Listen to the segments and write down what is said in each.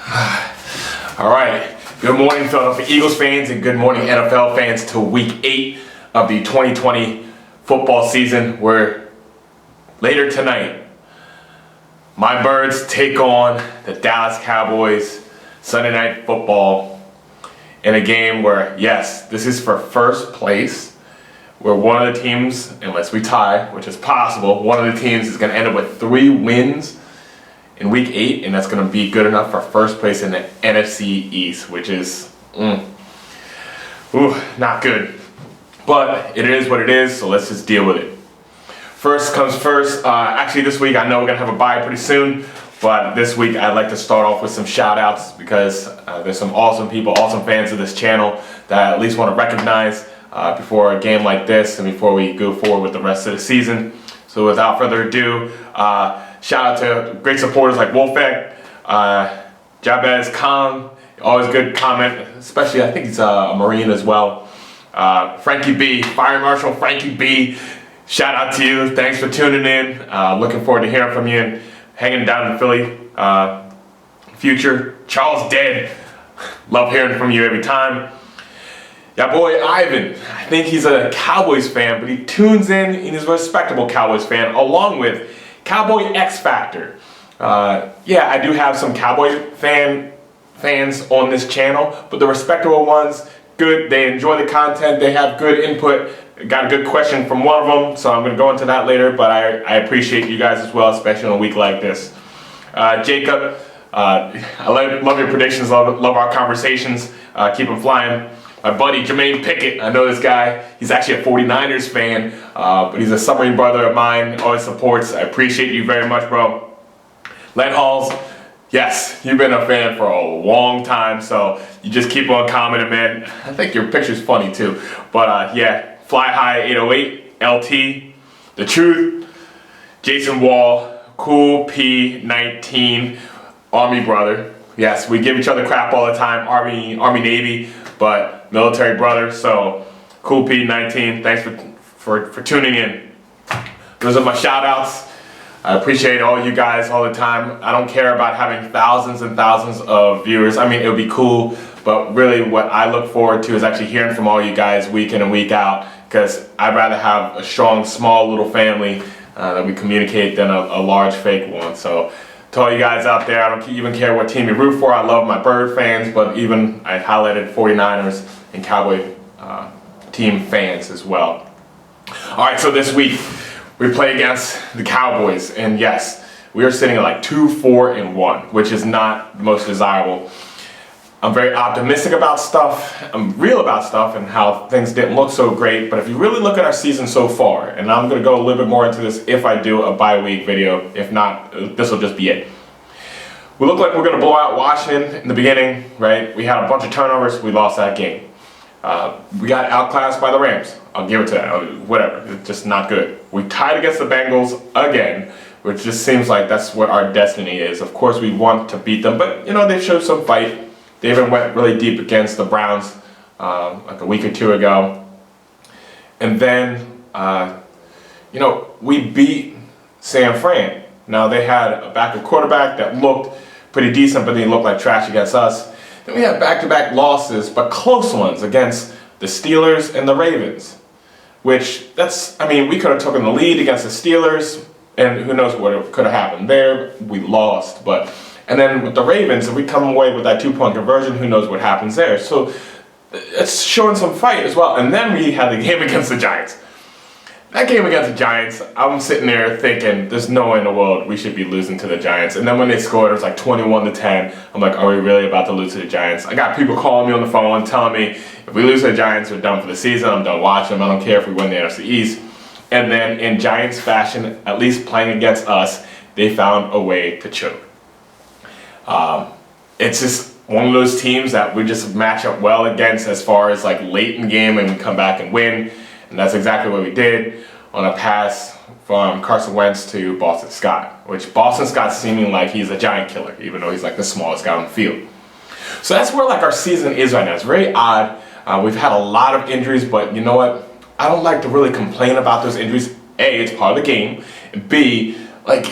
All right. Good morning, Philadelphia Eagles fans, and good morning, NFL fans, to Week 8 of the 2020 football season. Where later tonight, my Birds take on the Dallas Cowboys. Sunday Night Football in a game where, yes, this is for first place, where one of the teams, unless we tie, which is possible, one of the teams is going to end up with 3 wins in Week 8, and that's going to be good enough for first place in the NFC East, which is, not good. But it is what it is, so let's just deal with it. First comes first. Actually, this week, I know we're going to have a bye pretty soon, but this week I'd like to start off with some shout outs because there's some awesome people, awesome fans of this channel that I at least want to recognize before a game like this and before we go forward with the rest of the season. So without further ado, shout out to great supporters like Wolfeg, Jabez Khan, always good comment, especially I think he's a Marine as well. Frankie B, Fire Marshal Frankie B, shout out to you, thanks for tuning in, looking forward to hearing from you and hanging down in Philly future. Charles Dead, love hearing from you every time. Yeah, boy Ivan, I think he's a Cowboys fan, but he tunes in and he's a respectable Cowboys fan, along with Cowboy X Factor. Yeah, I do have some Cowboy fans on this channel, but the respectable ones, good, they enjoy the content, they have good input. Got a good question from one of them, so I'm going to go into that later, but I appreciate you guys as well, especially on a week like this. Jacob, I love your predictions, love our conversations, keep them flying. My buddy Jermaine Pickett, I know this guy, he's actually a 49ers fan, but he's a submarine brother of mine, always supports. I appreciate you very much, bro. Len Halls, yes, you've been a fan for a long time, so you just keep on commenting, man. I think your picture's funny too, but yeah. Fly High 808, LT, The Truth, Jason Wall, Cool P19, Army brother. Yes, we give each other crap all the time, Army Navy, but military brother. So Cool P19, thanks for tuning in. Those are my shout outs. I appreciate all you guys all the time. I don't care about having thousands and thousands of viewers. I mean, it would be cool, but really what I look forward to is actually hearing from all you guys week in and week out, because I'd rather have a strong, small little family that we communicate than a large fake one. So to all you guys out there, I don't even care what team you root for. I love my Bird fans, but even I highlighted 49ers and Cowboy team fans as well. All right, so this week we play against the Cowboys, and yes, we are sitting at like 2-4-1, which is not the most desirable. I'm very optimistic about stuff, I'm real about stuff and how things didn't look so great, but if you really look at our season so far, and I'm going to go a little bit more into this if I do a bye week video, if not, this will just be it. We look like we're going to blow out Washington in the beginning, right? We had a bunch of turnovers, we lost that game. We got outclassed by the Rams, I'll give it to that, whatever, it's just not good. We tied against the Bengals again, which just seems like that's what our destiny is. Of course we want to beat them, but you know, they showed some fight. They even went really deep against the Browns like a week or two ago. And then, you know, we beat San Fran. Now they had a backup quarterback that looked pretty decent, but they looked like trash against us. Then we had back-to-back losses, but close ones against the Steelers and the Ravens. Which, that's, I mean, we could have taken the lead against the Steelers, and who knows what could have happened there. We lost, but... And then with the Ravens, if we come away with that 2-point conversion, who knows what happens there. So it's showing some fight as well. And then we had the game against the Giants. That game against the Giants, I'm sitting there thinking, there's no way in the world we should be losing to the Giants. And then when they scored, it was like 21-10. I'm like, are we really about to lose to the Giants? I got people calling me on the phone telling me, if we lose to the Giants, we're done for the season. I'm done watching them. I don't care if we win the NFC East. And then in Giants fashion, at least playing against us, they found a way to choke. It's just one of those teams that we just match up well against as far as like late in the game and we come back and win. And that's exactly what we did on a pass from Carson Wentz to Boston Scott, which Boston Scott's seeming like he's a giant killer, even though he's like the smallest guy on the field. So that's where like our season is right now. It's very odd. We've had a lot of injuries, but you know what? I don't like to really complain about those injuries. A, it's part of the game. And B, like,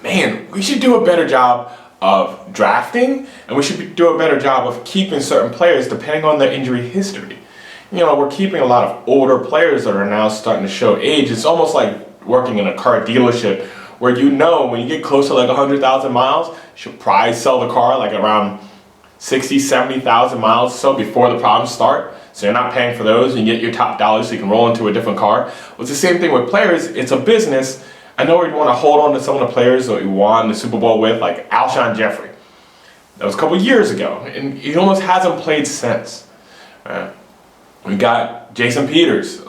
man, we should do a better job of drafting, and we should do a better job of keeping certain players depending on their injury history. You know, we're keeping a lot of older players that are now starting to show age. It's almost like working in a car dealership where you know when you get close to like 100,000 miles, you should probably sell the car like around 60, 70,000 miles or so before the problems start. So you're not paying for those and you get your top dollars so you can roll into a different car. Well, it's the same thing with players. It's a business. I know we want to hold on to some of the players that we won the Super Bowl with, like Alshon Jeffrey. That was a couple years ago, and he almost hasn't played since. We got Jason Peters,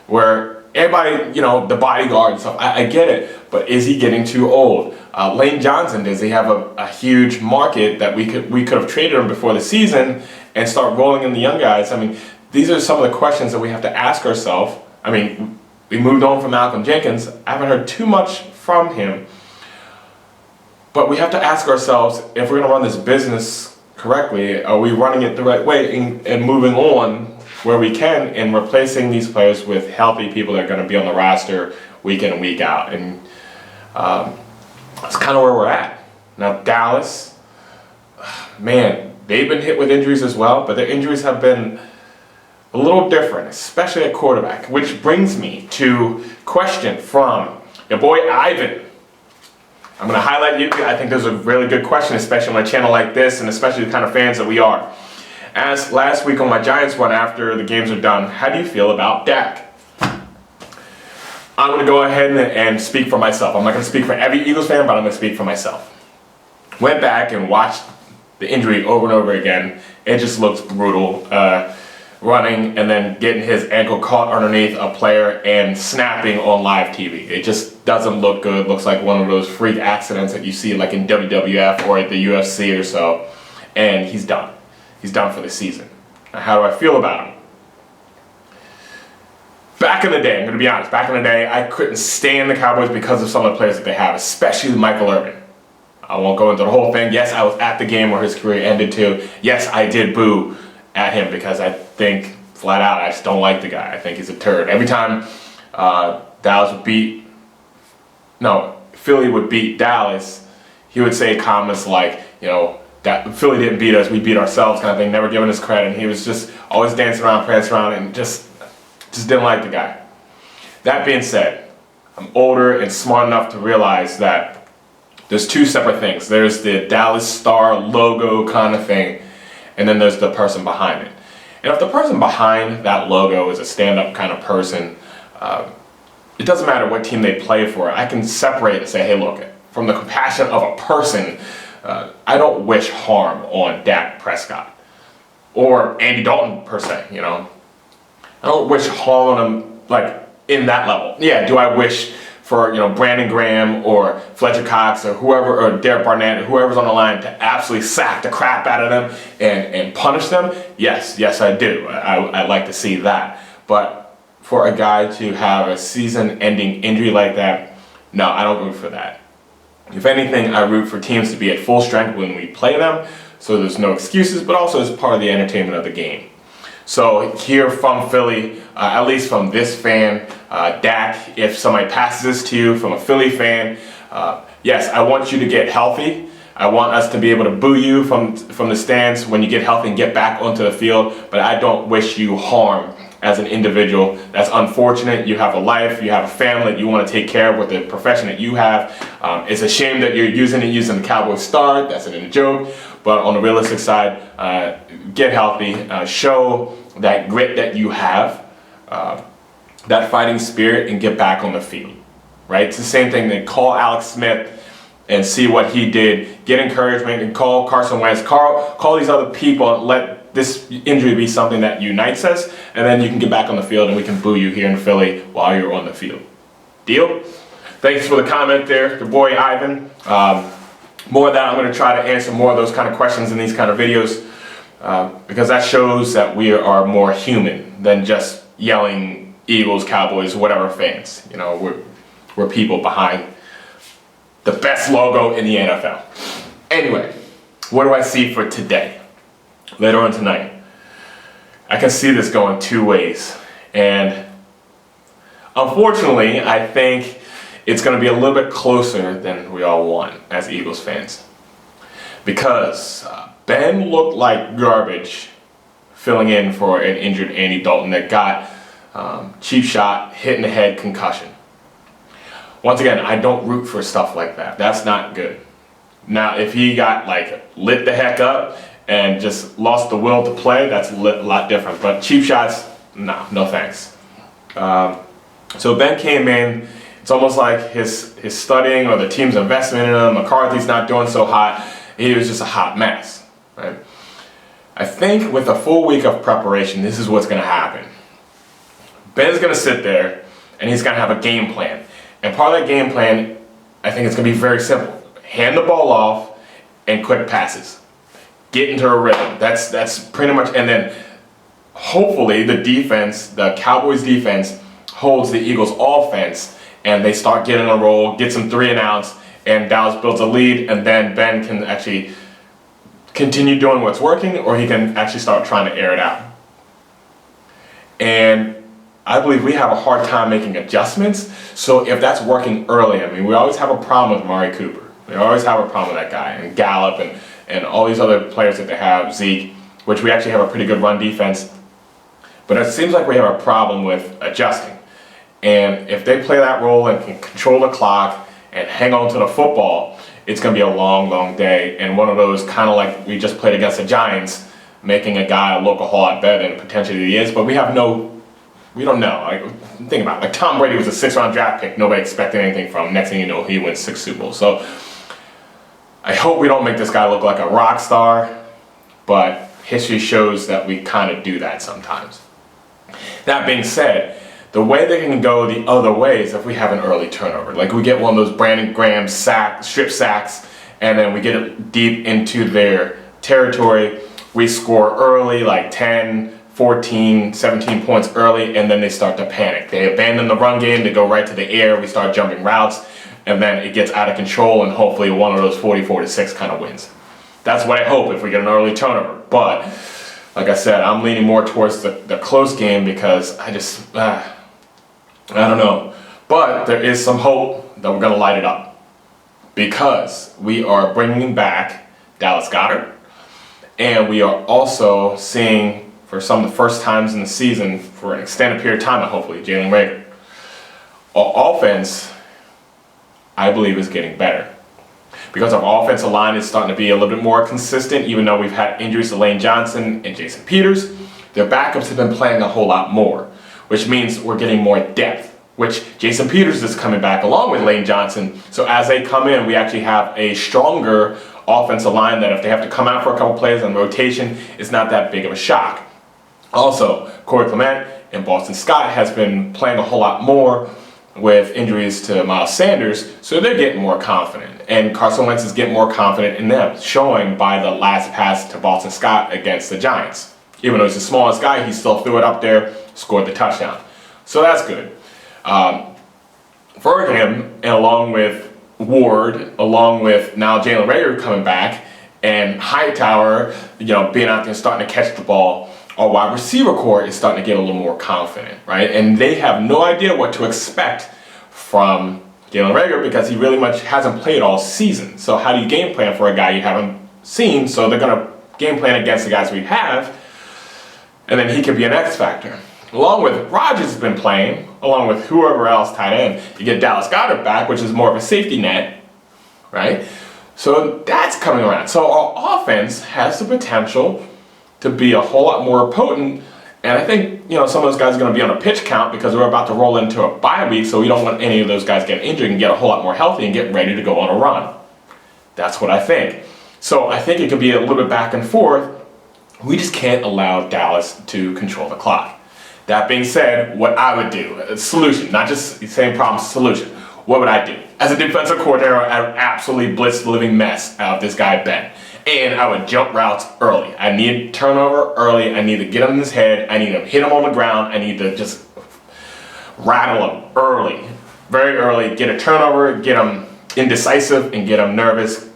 where everybody, you know, the bodyguard and stuff, I get it, but is he getting too old? Lane Johnson, does he have a huge market that we could have traded him before the season and start rolling in the young guys? I mean, these are some of the questions that we have to ask ourselves. I mean, we moved on from Malcolm Jenkins. I haven't heard too much from him, but we have to ask ourselves, if we're going to run this business correctly, are we running it the right way and moving on where we can and replacing these players with healthy people that are going to be on the roster week in and week out? And that's kind of where we're at. Now Dallas, man, they've been hit with injuries as well, but their injuries have been a little different, especially at quarterback, which brings me to a question from your boy Ivan. I'm going to highlight you. I think there's a really good question, especially on a channel like this, and especially the kind of fans that we are. Asked last week on my Giants run after the games are done, how do you feel about Dak? I'm going to go ahead and speak for myself. I'm not going to speak for every Eagles fan, but I'm going to speak for myself. Went back and watched the injury over and over again. It just looks brutal. Running and then getting his ankle caught underneath a player and snapping on live TV. It just doesn't look good. Looks like one of those freak accidents that you see like in WWF or at the UFC or so. And he's done. He's done for the season. Now, how do I feel about him? Back in the day, I'm going to be honest, back in the day, I couldn't stand the Cowboys because of some of the players that they have, especially Michael Irvin. I won't go into the whole thing. Yes, I was at the game where his career ended too. Yes, I did boo at him because I think, flat out, I just don't like the guy. I think he's a turd. Every time Philly would beat Dallas, he would say comments like, you know, that Philly didn't beat us, we beat ourselves kind of thing, never giving us credit. And he was just always dancing around, prancing around, and just didn't like the guy. That being said, I'm older and smart enough to realize that there's two separate things. There's the Dallas Star logo kind of thing, and then there's the person behind it. And if the person behind that logo is a stand-up kind of person, it doesn't matter what team they play for. I can separate and say, hey, look, from the compassion of a person, I don't wish harm on Dak Prescott or Andy Dalton per se, you know. I don't wish harm on him like in that level. Yeah, do I wish for, you know, Brandon Graham or Fletcher Cox or whoever, or Derek Barnett or whoever's on the line to absolutely sack the crap out of them and punish them? Yes, I do. I'd like to see that. But for a guy to have a season-ending injury like that, no, I don't root for that. If anything, I root for teams to be at full strength when we play them, so there's no excuses, but also as part of the entertainment of the game. So here from Philly, at least from this fan, Dak, if somebody passes this to you from a Philly fan, yes, I want you to get healthy. I want us to be able to boo you from the stands when you get healthy and get back onto the field, but I don't wish you harm as an individual. That's unfortunate. You have a life, you have a family that you want to take care of with the profession that you have. It's a shame that you're using the Cowboys star. That's a joke. But on the realistic side, get healthy, show that grit that you have, that fighting spirit, and get back on the field, right? It's the same thing that call Alex Smith and see what he did, get encouragement, and call Carson Wentz, call these other people, and let this injury be something that unites us, and then you can get back on the field and we can boo you here in Philly while you're on the field. Deal? Thanks for the comment there, the boy Ivan. More of that, I'm going to try to answer more of those kind of questions in these kind of videos, because that shows that we are more human than just yelling Eagles, Cowboys, whatever fans. You know, we're people behind the best logo in the NFL. Anyway, what do I see for today? Later on tonight, I can see this going two ways, and unfortunately, I think it's going to be a little bit closer than we all want as Eagles fans. because Ben looked like garbage filling in for an injured Andy Dalton that got cheap shot, hit in the head, concussion. Once again, I don't root for stuff like that. That's not good. Now, if he got lit the heck up and just lost the will to play, that's a lot different. But cheap shots, no thanks. So Ben came in. It's almost like his studying or the team's investment in him. McCarthy's not doing so hot. He was just a hot mess, right? I think with a full week of preparation, this is what's going to happen. Ben's going to sit there and he's going to have a game plan. And part of that game plan, I think it's going to be very simple. Hand the ball off and quick passes. Get into a rhythm. That's pretty much, and then hopefully the defense, the Cowboys defense, holds the Eagles offense and they start getting a roll, get some 3 and outs, and Dallas builds a lead, and then Ben can actually continue doing what's working, or he can actually start trying to air it out. And I believe we have a hard time making adjustments, so if that's working early, I mean, we always have a problem with Amari Cooper. We always have a problem with that guy, and Gallup, and all these other players that they have, Zeke, which we actually have a pretty good run defense. But it seems like we have a problem with adjusting. And if they play that role and can control the clock and hang on to the football, it's going to be a long, long day. And one of those kind of like we just played against the Giants, making a guy look a whole lot better than potentially he is. But we don't know. Think about it. Like Tom Brady was a 6th-round draft pick. Nobody expected anything from him. Next thing you know, he wins 6 Super Bowls. So I hope we don't make this guy look like a rock star. But history shows that we kind of do that sometimes. That being said, the way they can go the other way is if we have an early turnover. Like we get one of those Brandon Graham strip sacks, and then we get it deep into their territory. We score early, like 10, 14, 17 points early, and then they start to panic. They abandon the run game, they go right to the air, we start jumping routes, and then it gets out of control, and hopefully one of those 44-6 kind of wins. That's what I hope if we get an early turnover. But like I said, I'm leaning more towards the close game because I don't know. But there is some hope that we're going to light it up because we are bringing back Dallas Goedert, and we are also seeing, for some of the first times in the season, for an extended period of time, hopefully, Jalen Reagor. Our offense, I believe, is getting better because our offensive line is starting to be a little bit more consistent, even though we've had injuries to Lane Johnson and Jason Peters. Their backups have been playing a whole lot more, which means we're getting more depth, which Jason Peters is coming back along with Lane Johnson. So as they come in, we actually have a stronger offensive line that if they have to come out for a couple plays on rotation, it's not that big of a shock. Also, Corey Clement and Boston Scott has been playing a whole lot more with injuries to Miles Sanders, so they're getting more confident. And Carson Wentz is getting more confident in them, showing by the last pass to Boston Scott against the Giants. Even though he's the smallest guy, he still threw it up there, scored the touchdown. So that's good. For him, and along with Ward, along with now Jalen Reagor coming back, and Hightower, being out there starting to catch the ball, our wide receiver core is starting to get a little more confident, right? And they have no idea what to expect from Jalen Reagor because he really much hasn't played all season. So how do you game plan for a guy you haven't seen? So they're going to game plan against the guys we have, and then he could be an X factor. Along with Rodgers has been playing, along with whoever else tight end. You get Dallas Goedert back, which is more of a safety net, right? So that's coming around. So our offense has the potential to be a whole lot more potent. And I think, some of those guys are going to be on a pitch count because we're about to roll into a bye week, so we don't want any of those guys getting injured and get a whole lot more healthy and get ready to go on a run. That's what I think. So I think it could be a little bit back and forth. We just can't allow Dallas to control the clock. That being said, what I would do, a solution, not just the same problem, solution. What would I do? As a defensive coordinator, I would absolutely blitz the living mess out of this guy, Ben. And I would jump routes early. I need turnover early. I need to get him in his head. I need to hit him on the ground. I need to just rattle him early, very early, get a turnover, get him indecisive, and get him nervous,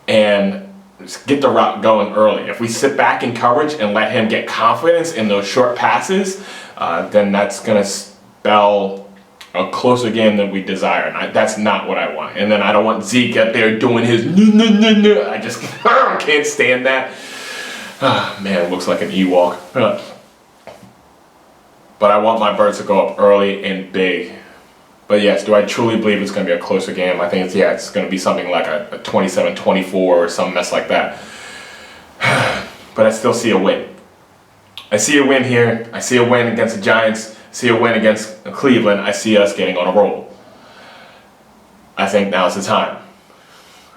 and just get the route going early. If we sit back in coverage and let him get confidence in those short passes, then that's going to spell a closer game than we desire. And that's not what I want. And then I don't want Zeke out there doing his no. I just can't stand that. Man, it looks like an Ewok. But I want my Birds to go up early and big. But yes, do I truly believe it's going to be a closer game? I think it's going to be something like a 27-24 or some mess like that. But I still see a win. I see a win here. I see a win against the Giants. I see a win against Cleveland. I see us getting on a roll. I think now's the time.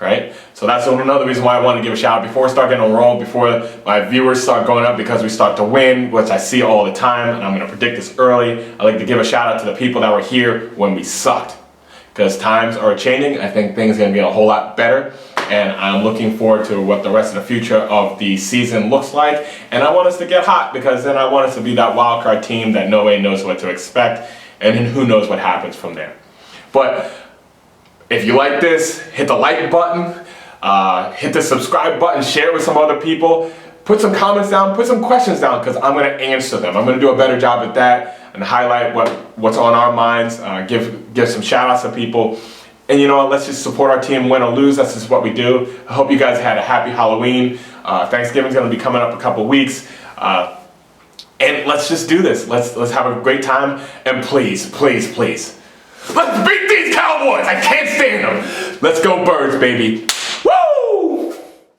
Right? So that's another reason why I want to give a shout out before we start getting on a roll, before my viewers start going up, because we start to win, which I see all the time, and I'm going to predict this early. I like to give a shout out to the people that were here when we sucked, because times are changing. I think things are going to be a whole lot better, and I'm looking forward to what the rest of the future of the season looks like. And I want us to get hot, because then I want us to be that wild card team that nobody knows what to expect, and then who knows what happens from there. But if you like this, hit the like button, hit the subscribe button, share it with some other people, put some comments down, put some questions down, because I'm going to answer them. I'm going to do a better job at that and highlight what's on our minds, give some shout outs to people. And you know what, let's just support our team, win or lose. That's just what we do. I hope you guys had a happy Halloween. Thanksgiving's going to be coming up in a couple weeks. And let's just do this. Let's have a great time. And please, please, please, let's beat these Cowboys! I can't stand them! Let's go Birds, baby!